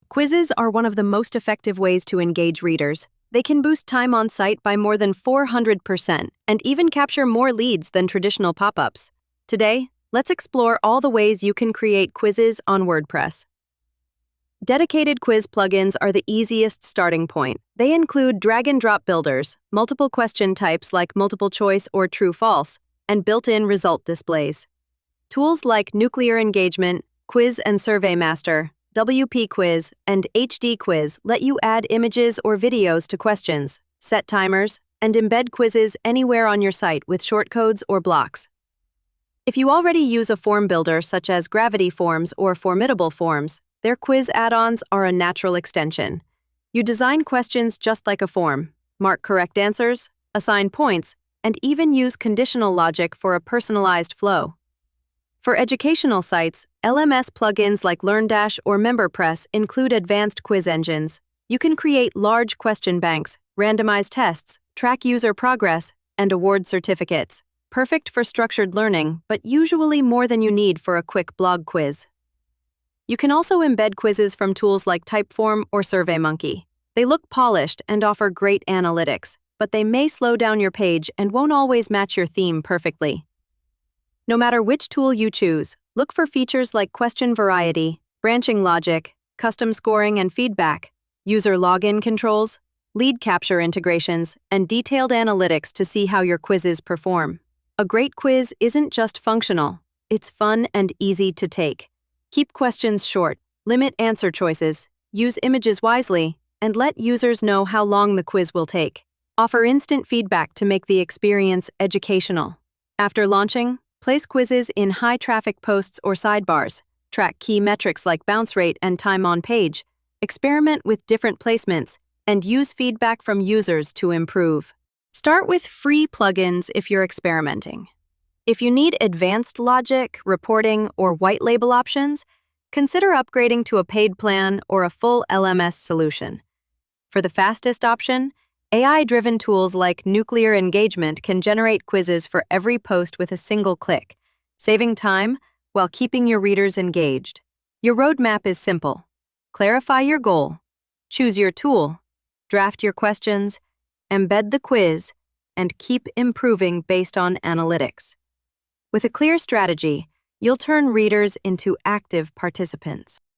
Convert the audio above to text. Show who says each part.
Speaker 1: Quizzes are one of the most effective ways to engage readers. They can boost time on site by more than 400% and even capture more leads than traditional pop-ups. Today, let's explore all the ways you can create quizzes on WordPress. Dedicated quiz plugins are the easiest starting point. They include drag-and-drop builders, multiple question types like multiple choice or true-false, and built-in result displays. Tools like Nuclear Engagement, Quiz and Survey Master, WP Quiz, and HD Quiz let you add images or videos to questions, set timers, and embed quizzes anywhere on your site with shortcodes or blocks. If you already use a form builder such as Gravity Forms or Formidable Forms, their quiz add-ons are a natural extension. You design questions just like a form, mark correct answers, assign points, and even use conditional logic for a personalized flow. For educational sites, LMS plugins like LearnDash or MemberPress include advanced quiz engines. You can create large question banks, randomize tests, track user progress, and award certificates. Perfect for structured learning, but usually more than you need for a quick blog quiz. You can also embed quizzes from tools like Typeform or SurveyMonkey. They look polished and offer great analytics, but they may slow down your page and won't always match your theme perfectly. No matter which tool you choose, look for features like question variety, branching logic, custom scoring and feedback, user login controls, lead capture integrations, and detailed analytics to see how your quizzes perform. A great quiz isn't just functional, it's fun and easy to take. Keep questions short, limit answer choices, use images wisely, and let users know how long the quiz will take. Offer instant feedback to make the experience educational. After launching, place quizzes in high-traffic posts or sidebars, track key metrics like bounce rate and time on page, experiment with different placements, and use feedback from users to improve. Start with free plugins if you're experimenting. If you need advanced logic, reporting, or white label options, consider upgrading to a paid plan or a full LMS solution. For the fastest option, AI-driven tools like Nuclear Engagement can generate quizzes for every post with a single click, saving time while keeping your readers engaged. Your roadmap is simple. Clarify your goal, choose your tool, draft your questions, embed the quiz, and keep improving based on analytics. With a clear strategy, you'll turn readers into active participants.